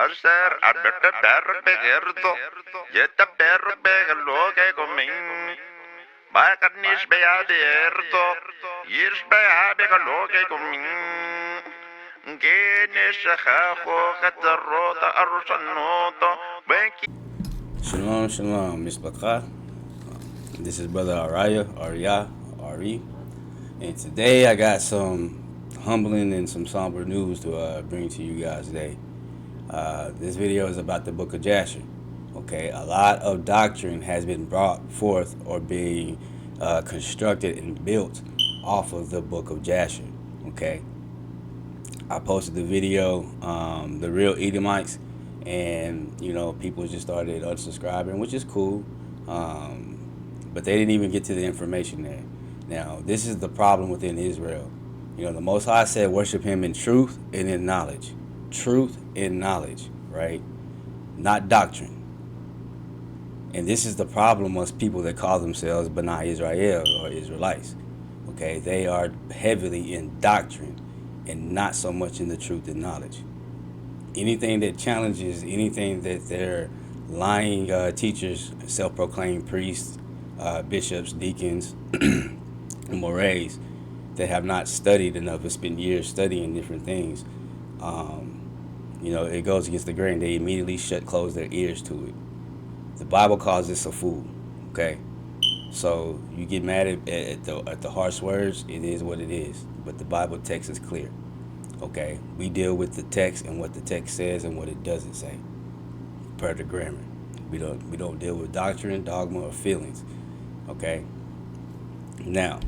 Yasher abete perro begerto. Yeta perro begelo que coming. Bakarnish beaderto. Yish beabegelo que coming. Genish hacho katarota arushanoto. Shalom, shalom, MYSTICISM. This is Brother Ari, and today I got some humbling and some somber news to bring to you guys today. This video is about the book of Jasher. Okay, a lot of doctrine has been brought forth or being constructed and built off of the book of Jasher. Okay, I posted the video, the real Edomites, and people just started unsubscribing, which is cool, but they didn't even get to the information there. Now, this is the problem within Israel. The Most High said worship him in truth and in knowledge. Truth and knowledge, right? Not doctrine. And this is the problem amongst people that call themselves B'nai Israel or Israelites. Okay, they are heavily in doctrine and not so much in the truth and knowledge. Anything that challenges anything that their lying teachers, self-proclaimed priests, bishops, deacons, and mores that have not studied enough and spent years studying different things, it goes against the grain. They immediately close their ears to it. The Bible calls this a fool. Okay, so you get mad at the harsh words. It is what it is. But the Bible text is clear. Okay, we deal with the text and what the text says and what it doesn't say, per the grammar. We don't deal with doctrine, dogma, or feelings. Okay. Now,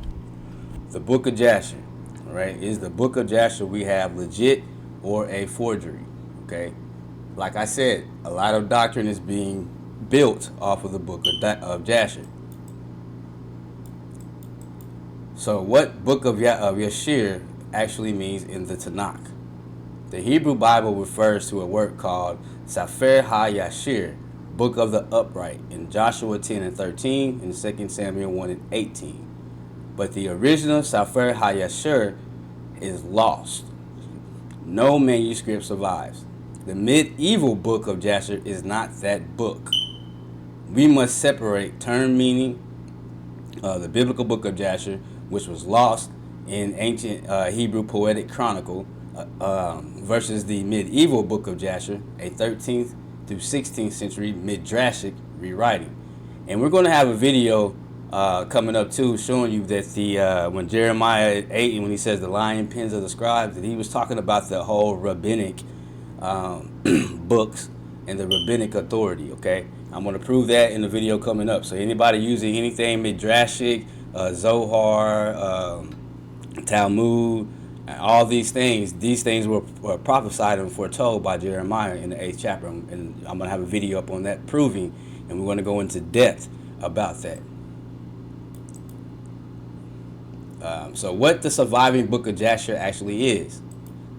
the book of Jasher, right? Is the book of Jasher we have legit or a forgery? Okay. Like I said, a lot of doctrine is being built off of the book of Jasher. So, what book of Yasher actually means in the Tanakh? The Hebrew Bible refers to a work called Sefer HaYasher, Book of the Upright, in Joshua 10 and 13 and 2 Samuel 1 and 18. But the original Sefer HaYasher is lost. No manuscript survives. The medieval book of Jasher is not that book. We must separate term meaning, the biblical book of Jasher, which was lost in ancient Hebrew poetic chronicle, versus the medieval book of Jasher, a 13th through 16th century midrashic rewriting. And we're going to have a video coming up too, showing you that the when Jeremiah 8, and when he says the lion pens of the scribes, that he was talking about the whole rabbinic books and the rabbinic authority. Okay, I'm going to prove that in the video coming up. So anybody using anything midrashic, Zohar, Talmud, and all these things were prophesied and foretold by Jeremiah in the 8th chapter. And I'm going to have a video up on that proving, and we're going to go into depth about that. So what the surviving book of Jasher actually is.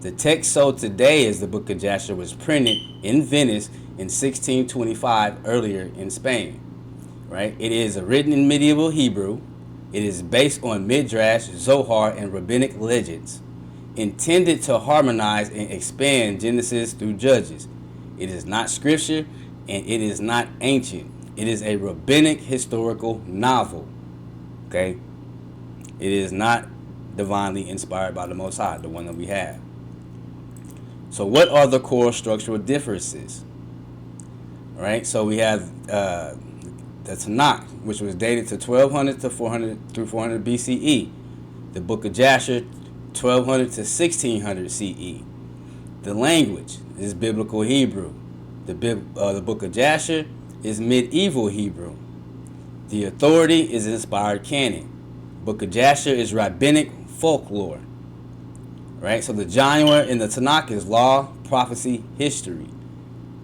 The text sold today as the book of Jasher was printed in Venice in 1625, earlier in Spain. Right? It is written in medieval Hebrew. It is based on Midrash, Zohar, and rabbinic legends, intended to harmonize and expand Genesis through Judges. It is not scripture, and it is not ancient. It is a rabbinic historical novel. Okay? It is not divinely inspired by the Most High, the one that we have. So what are the core structural differences? All right, so we have the Tanakh, which was dated to 1200 to 400 through 400 BCE. The book of Jasher, 1200 to 1600 CE. The language is biblical Hebrew. The book of Jasher is medieval Hebrew. The authority is inspired canon. Book of Jasher is rabbinic folklore. Right? So the genre in the Tanakh is law, prophecy, history.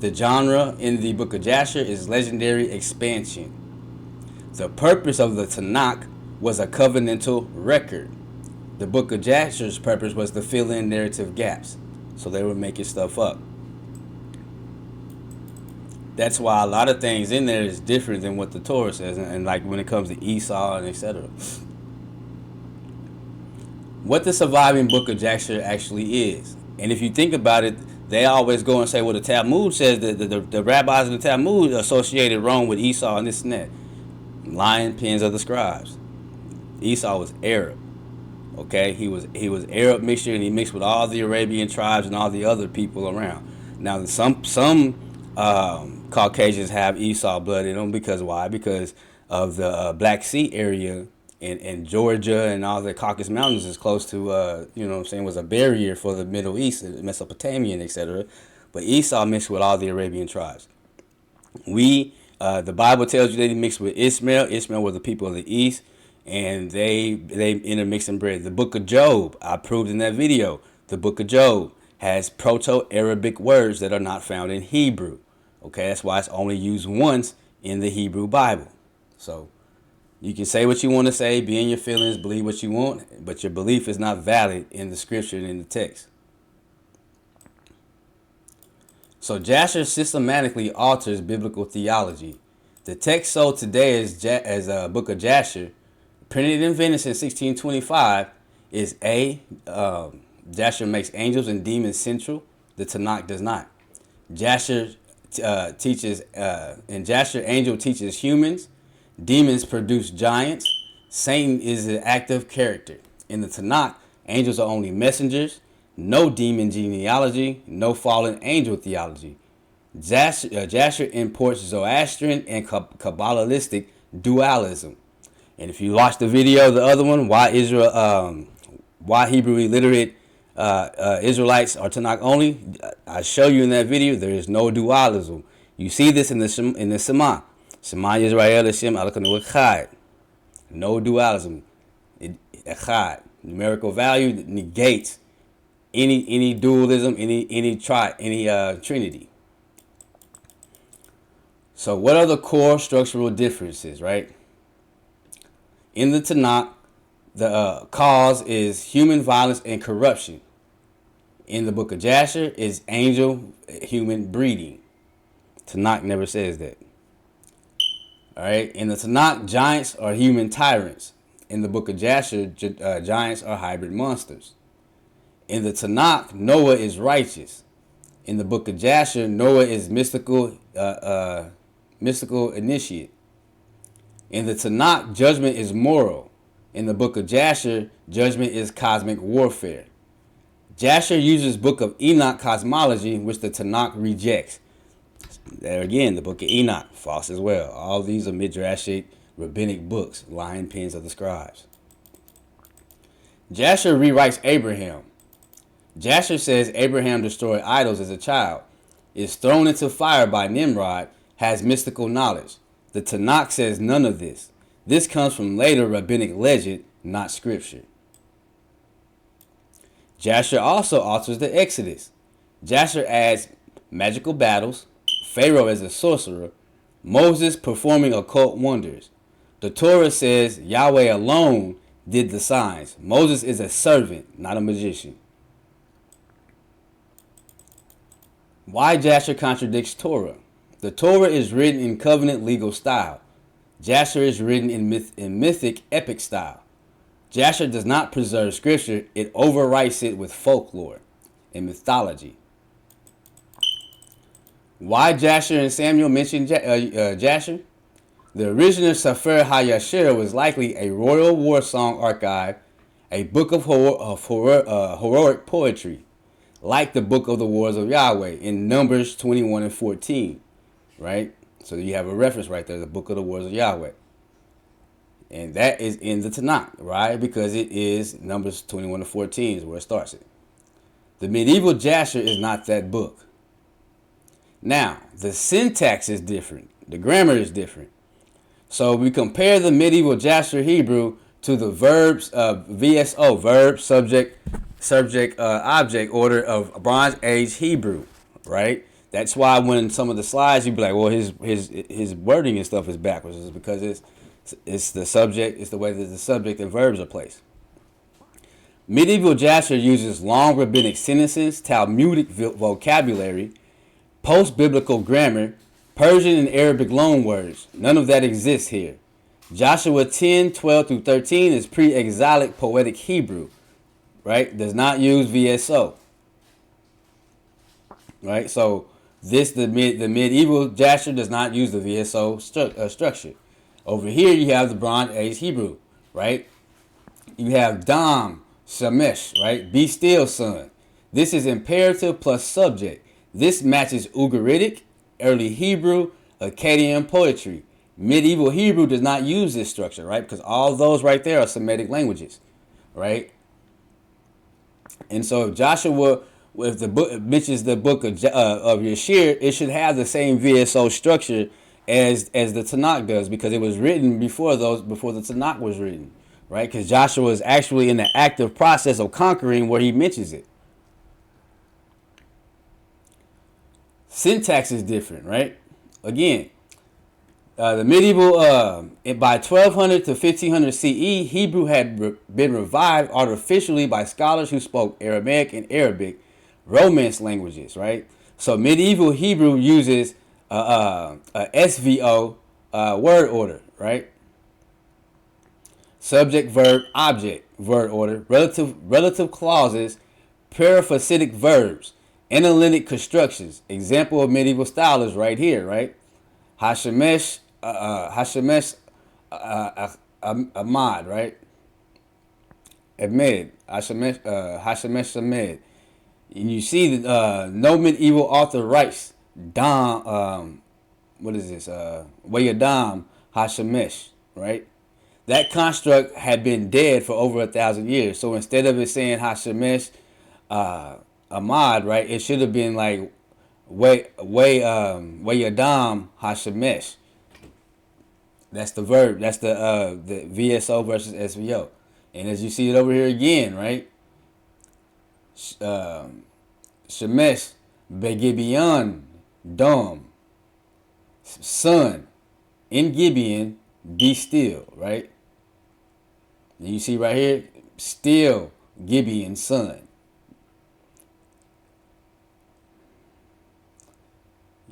The genre in the book of Jasher is legendary expansion. The purpose of the Tanakh was a covenantal record. The book of Jasher's purpose was to fill in narrative gaps. So they were making stuff up. That's why a lot of things in there is different than what the Torah says, and like when it comes to Esau and etc. What the surviving book of Jasher actually is. And if you think about it, they always go and say, well, the Talmud says that the rabbis in the Talmud associated Rome with Esau and this and that. Lion pens of the scribes. Esau was Arab. Okay, he was Arab mixture, and he mixed with all the Arabian tribes and all the other people around. Now, some Caucasians have Esau blood in them because why? Because of the Black Sea area in Georgia, and all the Caucasus Mountains is close to you know what I'm saying, was a barrier for the Middle East, Mesopotamian, etc. But Esau mixed with all the Arabian tribes. The Bible tells you that he mixed with Ishmael. Ishmael were the people of the East, and they intermixed and bred. The book of Job, I proved in that video, the book of Job has Proto-Arabic words that are not found in Hebrew. Okay, that's why it's only used once in the Hebrew Bible. So you can say what you want to say, be in your feelings, believe what you want, but your belief is not valid in the scripture and in the text. So Jasher systematically alters biblical theology. The text sold today as a book of Jasher, printed in Venice in 1625, is Jasher makes angels and demons central. The Tanakh does not. Jasher teaches, in Jasher, angel teaches humans. Demons produce giants. Satan is an active character. In the Tanakh, angels are only messengers. No demon genealogy. No fallen angel theology. Jasher imports Zoroastrian and Kabbalistic dualism. And if you watch the video, the other one, why Hebrew illiterate Israelites are Tanakh only, I show you in that video there is no dualism. You see this in the Shema. Shema Yisrael Hashem Elokeinu Echad. No dualism. Echad. Numerical value negates any dualism, any trinity. So what are the core structural differences, right? In the Tanakh, the cause is human violence and corruption. In the book of Jasher is angel human breeding. Tanakh never says that. All right. In the Tanakh, giants are human tyrants. In the book of Jasher, giants are hybrid monsters. In the Tanakh, Noah is righteous. In the book of Jasher, Noah is mystical initiate. In the Tanakh, judgment is moral. In the book of Jasher, judgment is cosmic warfare. Jasher uses book of Enoch cosmology, which the Tanakh rejects. There again, the book of Enoch, false as well. All these are midrashic rabbinic books, lion pens of the scribes. Jasher rewrites Abraham. Jasher says Abraham destroyed idols as a child, is thrown into fire by Nimrod, has mystical knowledge. The Tanakh says none of this. This comes from later rabbinic legend, not scripture. Jasher also alters the Exodus. Jasher adds magical battles, Pharaoh as a sorcerer, Moses performing occult wonders. The Torah says Yahweh alone did the signs. Moses is a servant, not a magician. Why Jasher contradicts Torah? The Torah is written in covenant legal style. Jasher is written in mythic epic style. Jasher does not preserve scripture, it overwrites it with folklore and mythology. Why Jasher and Samuel mention Jasher? The original Sefer HaYasher was likely a royal war song archive, a book of heroic poetry, like the book of the wars of Yahweh in Numbers 21 and 14, right? So you have a reference right there, the book of the wars of Yahweh. And that is in the Tanakh, right? Because it is Numbers 21 to 14 is where it starts it. The medieval Jasher is not that book. Now, the syntax is different. The grammar is different. So we compare the medieval Jasher Hebrew to the verbs of VSO, verb, subject, object order of Bronze Age Hebrew, right? That's why when some of the slides you'd be like, well, his wording and stuff is backwards. It's because it's the subject, it's the way that the subject and verbs are placed. Medieval Jasher uses long rabbinic sentences, Talmudic vocabulary, post-biblical grammar, Persian and Arabic loanwords. None of that exists here. Joshua 10, 12 through 13 is pre-exilic poetic Hebrew, right? Does not use VSO. right? So the medieval Jasher does not use the VSO structure. Over here you have the Bronze Age Hebrew, right? You have Dam, Shemesh, right? Be still, son. This is imperative plus subject. This matches Ugaritic, early Hebrew, Akkadian poetry. Medieval Hebrew does not use this structure, right? Because all those right there are Semitic languages, right? And so if Joshua, if the book mentions the book of Yasher, it should have the same VSO structure as the Tanakh does, because it was written before the Tanakh was written, right? Because Joshua is actually in the active process of conquering where he mentions it. Syntax is different, right? Again, the medieval, by 1200 to 1500 CE, Hebrew had been revived artificially by scholars who spoke Aramaic and Arabic, Romance languages, right? So medieval Hebrew uses a SVO word order, right? Subject, verb, object, word order, relative clauses, periphasetic verbs, analytic constructions. Example of medieval style is right here, right? Hashemesh, Ahmad, right? Ahmed, Hashemesh Ahmed. And you see that no medieval author writes Dam, what is this? Wayadam Hashemesh, right? That construct had been dead for over 1,000 years. So instead of it saying Hashemesh Ahmad, right, it should have been like Wayadam Hashemesh. That's the verb. That's the VSO versus SVO. And as you see it over here again, right? Shemesh Begibeon Dom, son, in Gibeon, be still, right? And you see right here, still Gibeon, son.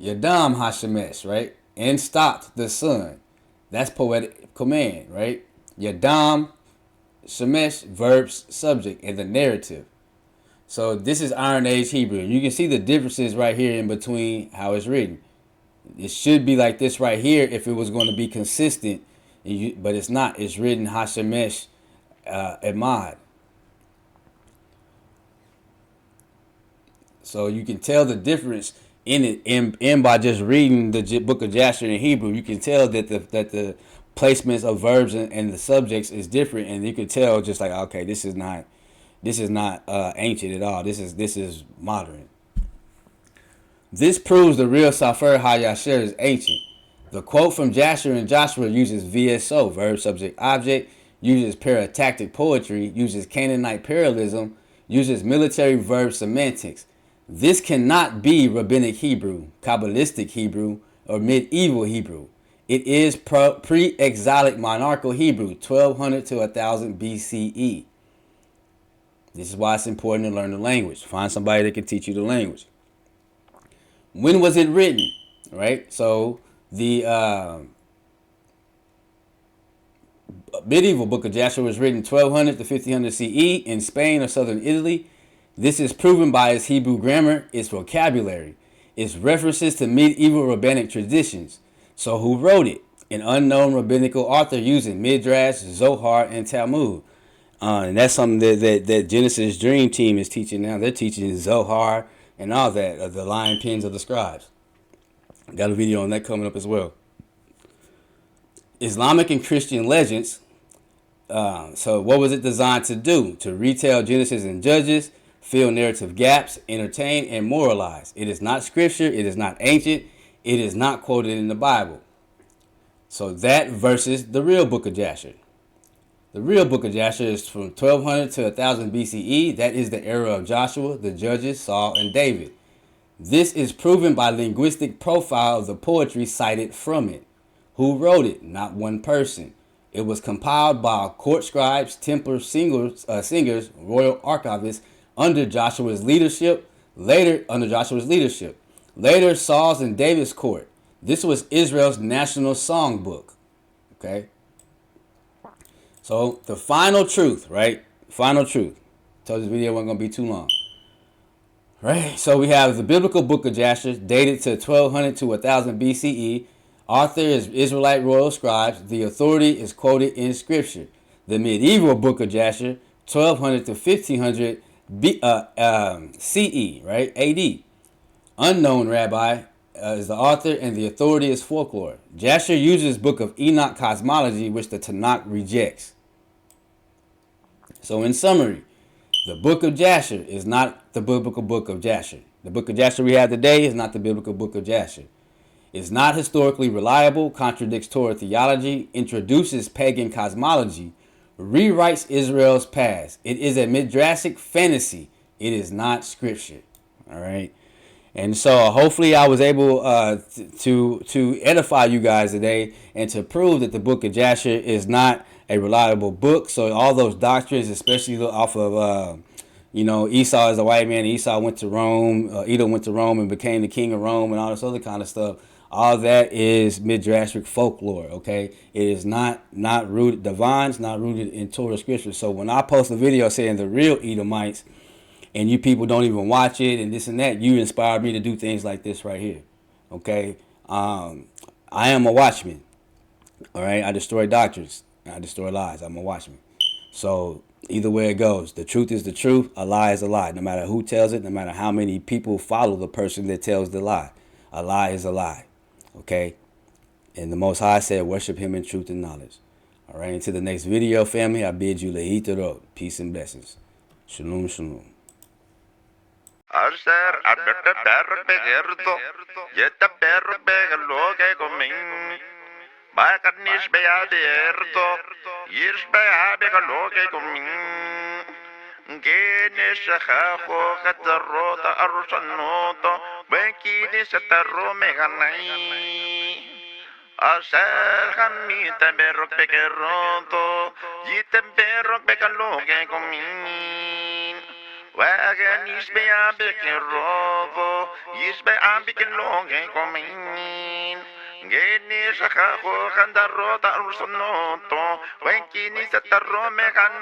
Yadam Hashemesh, right? And stopped the sun. That's poetic command, right? Yadam, Shemesh, verbs, subject, and the narrative. So this is Iron Age Hebrew. You can see the differences right here in between how it's written. It should be like this right here if it was going to be consistent, but it's not. It's written Hashemesh Ahmad. So you can tell the difference in it, and by just reading the book of Jasher in Hebrew, you can tell that the placements of verbs and the subjects is different, and you can tell just like, okay, this is not ancient at all. This is modern. This proves the real Sefer HaYasher is ancient. The quote from Jasher and Joshua uses VSO, verb, subject, object, uses paratactic poetry, uses Canaanite parallelism, uses military verb semantics. This cannot be Rabbinic Hebrew, Kabbalistic Hebrew, or medieval Hebrew. It is pre-exilic monarchical Hebrew, 1200 to 1000 BCE. This is why it's important to learn the language. Find somebody that can teach you the language. When was it written? Right? So the medieval book of Jasher was written 1200 to 1500 CE in Spain or southern Italy. This is proven by its Hebrew grammar, its vocabulary, its references to medieval rabbinic traditions. So who wrote it? An unknown rabbinical author using Midrash, Zohar, and Talmud. And that's something that Genesis Dream Team is teaching now. They're teaching Zohar and all that, the lion pens of the scribes. Got a video on that coming up as well. Islamic and Christian legends. So what was it designed to do? To retell Genesis and Judges, fill narrative gaps, entertain, and moralize. It is not scripture. It is not ancient. It is not quoted in the Bible. So that versus the real book of Jasher. The real book of Jasher is from 1200 to 1000 BCE. That is the era of Joshua, the judges, Saul, and David. This is proven by linguistic profile of the poetry cited from it. Who wrote it? Not one person. It was compiled by court scribes, Templar singers, royal archivists under Joshua's leadership. Later, Saul's and David's court. This was Israel's national songbook. Okay. So the final truth, right? Final truth. Told this video wasn't going to be too long. Right, so we have the biblical book of Jasher, dated to 1200 to 1000 BCE. Author is Israelite royal scribes. The authority is quoted in scripture. The medieval book of Jasher, 1200 to 1500 CE, right? AD. Unknown rabbi is the author, and the authority is folklore. Jasher uses book of Enoch cosmology, which the Tanakh rejects. So in summary, the book of Jasher is not the biblical book of Jasher. The book of Jasher we have today is not the biblical book of Jasher. It's not historically reliable, contradicts Torah theology, introduces pagan cosmology, rewrites Israel's past. It is a midrashic fantasy. It is not scripture. All right. And so hopefully I was able to edify you guys today and to prove that the book of Jasher is not a reliable book. So all those doctrines, especially off of, Esau is a white man. Esau went to Rome. Edom went to Rome and became the king of Rome and all this other kind of stuff. All that is midrashic folklore, okay? It is not rooted, divine's not rooted in Torah scripture. So when I post a video saying the real Edomites, and you people don't even watch it and this and that, you inspired me to do things like this right here, okay? I am a watchman, all right? I destroy doctrines. I destroy lies. I'm a watchman. So either way it goes, the truth is the truth, a lie is a lie. No matter who tells it, no matter how many people follow the person that tells the lie, a lie is a lie, okay? And the Most High said, worship him in truth and knowledge. All right, until the next video, family, I bid you lehitarot. Peace and blessings. Shalom, shalom. Asher abete perro begerto, yeta perro begalo que comin. Ba carnish beaderto, yish beabegalo que comin. Genesh haho katarota arushanoto, benkini setaro meganai. Asher hamita berro begeronto, yitem perro begalo que comin. Wagen is bij aan bikken robo, is bij aan bikken longen komen. Geen is a gago gaan daar rota ursonoto, wenkie is het daarom gaan